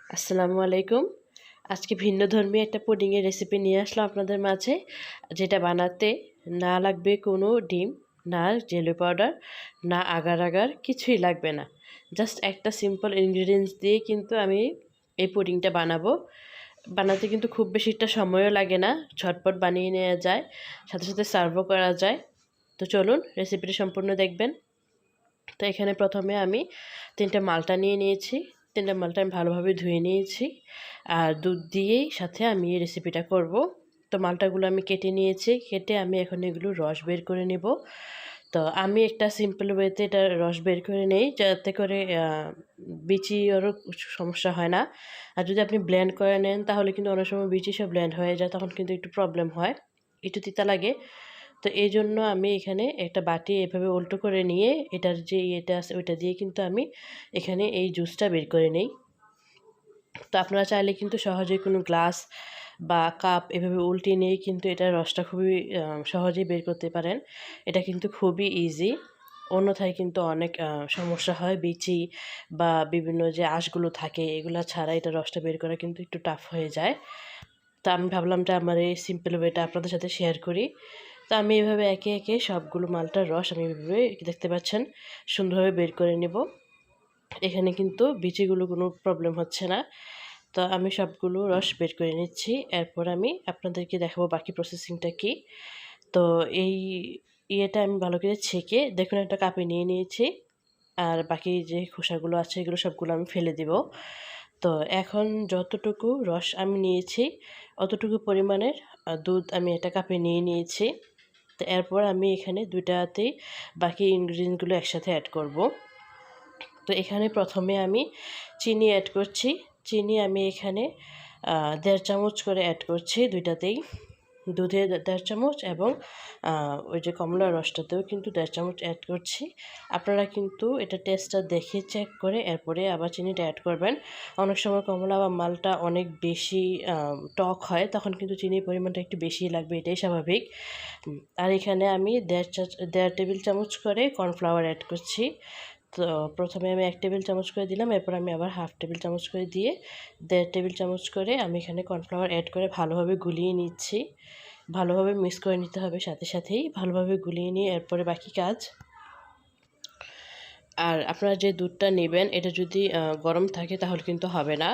আসসালামু আলাইকুম। আজকে ভিন্নধর্মী একটা পুডিংয়ের রেসিপি নিয়ে আসলাম আপনাদের মাঝে। যেটা বানাতে না লাগবে কোনো ডিম, না জেলি পাউডার, না আগার আগার কিছুই লাগবে না। জাস্ট একটা সিম্পল ইনগ্রিডিয়েন্টস দিয়ে কিন্তু আমি এই পুডিংটা বানাবো। বানাতে কিন্তু খুব বেশি একটা সময়ও লাগে না, ঝটপট বানিয়ে নেওয়া যায়, সাথে সাথে সার্ভও করা যায়। তো চলুন রেসিপিটি সম্পূর্ণ দেখবেন। তো এখানে প্রথমে আমি 3টা মালটা নিয়ে নিয়েছি। 3টা মালটা আমি ভালোভাবে ধুয়ে নিয়েছি। আর দুধ দিয়েই সাথে আমি এই রেসিপিটা করব। তো মালটাগুলো আমি কেটে নিয়েছি। কেটে আমি এখন এগুলো রস বের করে নেব। তো আমি একটা সিম্পল ওয়েতে এটা রস বের করে নেই, যাতে করে বিচিরও সমস্যা হয় না। আর যদি আপনি ব্লেন্ড করে নেন তাহলে কিন্তু অনেক সময় বিচি সব ব্লেন্ড হয়ে যায়, তখন কিন্তু একটু প্রবলেম হয়, একটু তিতা লাগে। তো এই জন্য আমি এখানে একটা বাটি এভাবে উল্টো করে নিয়ে এটার যে ইয়েটা আছে ওইটা দিয়ে কিন্তু আমি এখানে এই জুসটা বের করে নেই। তো আপনারা চাইলে কিন্তু সহজেই কোনো গ্লাস বা কাপ এভাবে উল্টে নিয়ে কিন্তু এটার রসটা খুবই সহজেই বের করতে পারেন। এটা কিন্তু খুবই ইজি। অন্যথায় কিন্তু অনেক সমস্যা হয়, বিচি বা বিভিন্ন যে আঁশগুলো থাকে এগুলা ছাড়া এটা রসটা বের করা কিন্তু একটু টাফ হয়ে যায়। তো আমি ভাবলাম যে আমার এই সিম্পল ওয়েটা আপনাদের সাথে শেয়ার করি। তো আমি এভাবে একে একে সবগুলো মালটার রস আমি এভাবে দেখতে পাচ্ছেন সুন্দরভাবে বের করে নেব। এখানে কিন্তু বিচিগুলো কোনো প্রবলেম হচ্ছে না। তো আমি সবগুলো রস বের করে নিচ্ছি। এরপর আমি আপনাদেরকে দেখাবো বাকি প্রসেসিংটা কী। তো এই ইয়েটা আমি ভালো করে ছেঁকে দেখুন একটা কাপে নিয়ে নিয়েছি। আর বাকি যে খোসাগুলো আছে এগুলো সবগুলো আমি ফেলে দিব। তো এখন যতটুকু রস আমি নিয়েছি অতটুকু পরিমাণের দুধ আমি একটা কাপে নিয়ে নিয়েছি। তো এরপর আমি এখানে দুইটাতেই বাকি ইনগ্রিডিয়েন্টগুলো একসাথে অ্যাড করব। তো এখানে প্রথমে আমি চিনি অ্যাড করছি। চিনি আমি এখানে 1.5 চামচ করে অ্যাড করছি দুইটাতেই। দুধে 1.5 চামচ এবং ওই যে কমলার রসটাতেও কিন্তু 1.5 চামচ অ্যাড করছি। আপনারা কিন্তু এটা টেস্টটা দেখে চেক করে এরপরে আবার চিনিটা অ্যাড করবেন। অনেক সময় কমলা বা মালটা অনেক বেশি টক হয়, তখন কিন্তু চিনির পরিমাণটা একটু বেশিই লাগবে, এটাই স্বাভাবিক। আর এখানে আমি 1.5 টেবিল চামচ করে কর্নফ্লাওয়ার অ্যাড করছি। তো প্রথমে আমি 1 টেবিল চামচ করে দিলাম, এরপর আমি আবার 1/2 টেবিল চামচ করে দিয়ে 1.5 টেবিল চামচ করে আমি এখানে কর্নফ্লাওয়ার অ্যাড করে ভালোভাবে গুলিয়ে নিচ্ছি। ভালোভাবে মিক্স করে নিতে হবে, সাথে সাথেই ভালোভাবে গুলিয়ে নিয়ে এরপরে বাকি কাজ। আর আপনারা যে দুধটা নেবেন এটা যদি গরম থাকে তাহলে কিন্তু হবে না।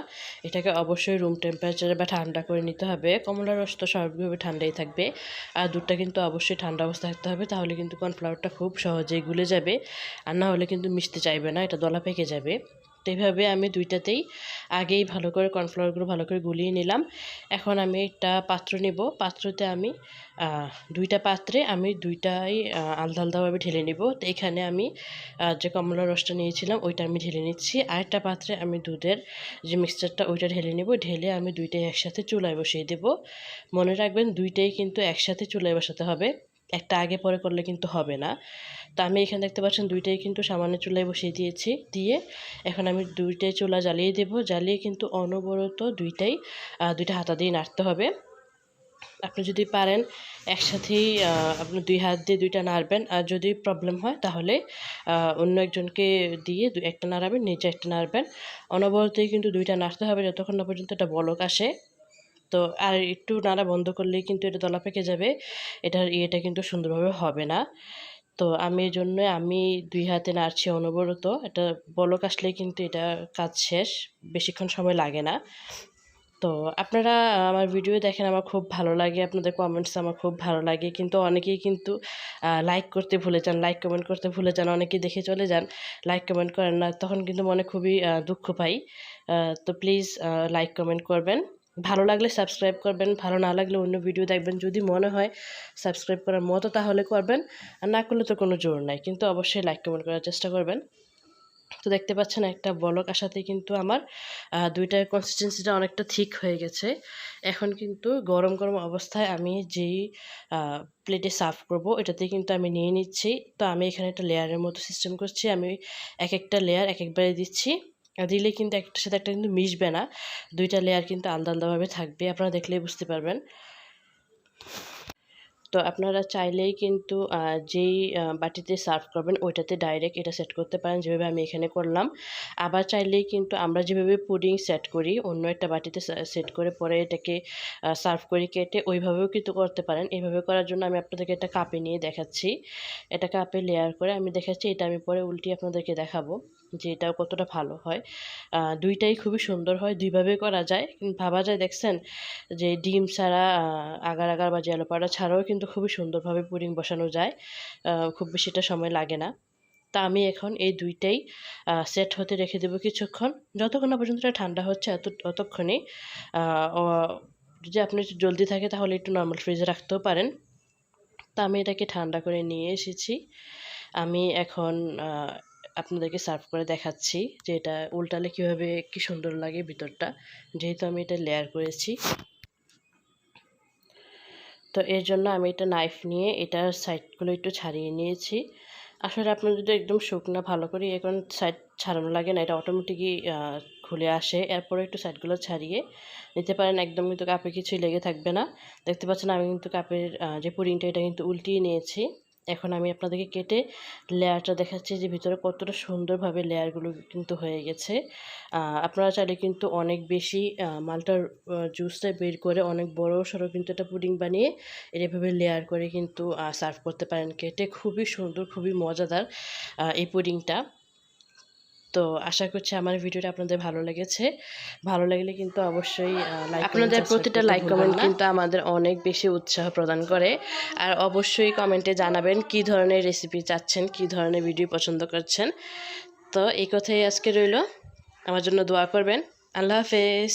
এটাকে অবশ্যই রুম টেম্পারেচারে বা ঠান্ডা করে নিতে হবে। কমলার রস তো স্বাভাবিকভাবে ঠান্ডাই থাকবে। আর দুধটা কিন্তু অবশ্যই ঠান্ডা অবস্থায় থাকতে হবে, তাহলে কিন্তু কর্নফ্লাওয়ারটা খুব সহজেই গুলে যাবে। আর না হলে কিন্তু মিশতে চাইবে না, এটা দলা পেকে যাবে। তো এইভাবে আমি দুইটাতেই আগেই ভালো করে কর্নফ্লাওয়ারগুলো ভালো করে গুলিয়ে নিলাম। এখন আমি একটা পাত্র নেব। পাত্রতে আমি দুইটা পাত্রে আমি দুইটাই আলাদা আলাদাভাবে ঢেলে নেব। তো এখানে আমি যে কমলার রসটা নিয়েছিলাম ওইটা আমি ঢেলে নিচ্ছি। আরেকটা পাত্রে আমি দুধের যে মিক্সচারটা ওইটা ঢেলে নেব। ঢেলে আমি দুইটাই একসাথে চুলায় বসিয়ে দেব। মনে রাখবেন দুইটাই কিন্তু একসাথে চুলায় বসাতে হবে, একটা আগে পরে করলে কিন্তু হবে না। তো আমি এখানে দেখতে পাচ্ছেন দুইটাই কিন্তু সামান্য চুলায় বসিয়ে দিয়েছি। দিয়ে এখন আমি দুইটাই চুলা জ্বালিয়ে দেব। জ্বালিয়ে কিন্তু অনবরত দুইটা হাতা দিয়ে নাড়তে হবে। আপনি যদি পারেন একসাথেই আপনি 2 হাত দিয়ে দুইটা নাড়বেন। আর যদি প্রবলেম হয় তাহলে অন্য একজনকে দিয়ে একটা নাড়াবেন, নিচে একটা নাড়বেন। অনবরতই কিন্তু দুইটা নাড়তে হবে যতক্ষণ না পর্যন্ত একটা বলক আসে। তো আর একটু নাড়া বন্ধ করলেই কিন্তু এটা দলা পেকে যাবে। এটার ইয়েটা কিন্তু সুন্দরভাবে হবে না। তো আমি এজন্য আমি 2 হাতে নাড়ছি অনবরত। এটা বলক আসলেই কিন্তু এটা কাজ শেষ। বেশিক্ষণ সময় লাগে না। তো আপনারা আমার ভিডিও দেখেন, আমার খুব ভালো লাগে, আপনাদের কমেন্টস আমার খুব ভালো লাগে। কিন্তু অনেকেই কিন্তু লাইক করতে ভুলে যান, লাইক কমেন্ট করতে ভুলে যান। অনেকেই দেখে চলে যান, লাইক কমেন্ট করেন না। তখন কিন্তু মনে খুবই দুঃখ পাই। তো প্লিজ লাইক কমেন্ট করবেন। ভালো লাগলে সাবস্ক্রাইব করবেন, ভালো না লাগলে অন্য ভিডিও দেখবেন। যদি মনে হয় সাবস্ক্রাইব করার মতো তাহলে করবেন, আর না করলে তো কোনো জোর নাই। কিন্তু অবশ্যই লাইক কমেন্ট করার চেষ্টা করবেন। তো দেখতে পাচ্ছেন একটা বলক আসাতে কিন্তু আমার দুইটার কনসিস্টেন্সিটা অনেকটা ঠিক হয়ে গেছে। এখন কিন্তু গরম গরম অবস্থায় আমি যেই প্লেটে সার্ভ করব এটাতে কিন্তু আমি নিয়ে নিচ্ছি। তো আমি এখানে একটা লেয়ারের মতো সিস্টেম করছি। আমি এক একটা লেয়ার এক একবারে দিচ্ছি। দিলে কিন্তু একটার সাথে একটা কিন্তু মিশবে না, দুইটা লেয়ার কিন্তু আলাদা আলাদাভাবে থাকবে। আপনারা দেখলেই বুঝতে পারবেন। তো আপনারা চাইলেই কিন্তু যেই বাটিতে সার্ভ করবেন ওইটাতে ডাইরেক্ট এটা সেট করতে পারেন, যেভাবে আমি এখানে করলাম। আবার চাইলেই কিন্তু আমরা যেভাবে পুডিং সেট করি অন্য একটা বাটিতে সেট করে পরে এটাকে সার্ভ করে কেটে ওইভাবেও কিন্তু করতে পারেন। এইভাবে করার জন্য আমি আপনাদেরকে একটা কাপে নিয়ে দেখাচ্ছি। এটা কাপে লেয়ার করে আমি দেখাচ্ছি, এটা আমি পরে উল্টিয়ে আপনাদেরকে দেখাবো যে এটাও কতটা ভালো হয়। দুইটাই খুবই সুন্দর হয়, দুইভাবে করা যায়। কিন্তু ভাবা যায় দেখছেন যে ডিম ছাড়া আগার আগার বা জেলো পাউডার ছাড়াও কিন্তু খুবই সুন্দরভাবে পুডিং বসানো যায়, খুব বেশিটা সময় লাগে না। তা আমি এখন এই দুইটাই সেট হতে রেখে দেবো কিছুক্ষণ, যতক্ষণ না পর্যন্ত এটা ঠান্ডা হচ্ছে ততক্ষণে। যদি আপনি জলদি থাকে তাহলে একটু নর্মাল ফ্রিজে রাখতেও পারেন। তা আমি এটাকে ঠান্ডা করে নিয়ে এসেছি। আমি এখন আপনাদেরকে সার্ভ করে দেখাচ্ছি যে এটা উল্টালে কীভাবে কি সুন্দর লাগে ভিতরটা, যেহেতু আমি এটা লেয়ার করেছি। তো এর জন্য আমি এটা নাইফ নিয়ে এটার সাইডগুলো একটু ছাড়িয়ে নিয়েছি। আসলে আপনার যদি একদম শুকনো ভালো করে এখন সাইড ছাড়ানো লাগে না, এটা অটোমেটিকই খুলে আসে। এরপরে একটু সাইডগুলো ছাড়িয়ে নিতে পারেন, একদম কিন্তু কাপে কিছুই লেগে থাকবে না। দেখতে পাচ্ছেন আমি কিন্তু কাপের যে পুডিংটা এটা কিন্তু উল্টিয়ে নিয়েছি। এখন আমি আপনাদেরকে কেটে লেয়ারটা দেখাচ্ছি যে ভিতরে কতটা সুন্দরভাবে লেয়ারগুলো কিন্তু হয়ে গেছে। আপনারা চাইলে কিন্তু অনেক বেশি মালটার জুসটা বের করে অনেক বড় সড়ো কিন্তু একটা পুডিং বানিয়ে এভাবে লেয়ার করে কিন্তু সার্ভ করতে পারেন কেটে। খুবই সুন্দর, খুবই মজাদার এই পুডিংটা। তো আশা করছি আমার ভিডিওটা আপনাদের ভালো লেগেছে। ভালো লাগলে কিন্তু অবশ্যই লাইক, আপনাদের প্রতিটা লাইক কমেন্ট কিন্তু আমাদের অনেক বেশি উৎসাহ প্রদান করে। আর অবশ্যই কমেন্টে জানাবেন কী ধরনের রেসিপি চাচ্ছেন, কী ধরনের ভিডিও পছন্দ করছেন। তো এই কথাই আজকে রইল, আমার জন্য দোয়া করবেন। আল্লাহ হাফেজ।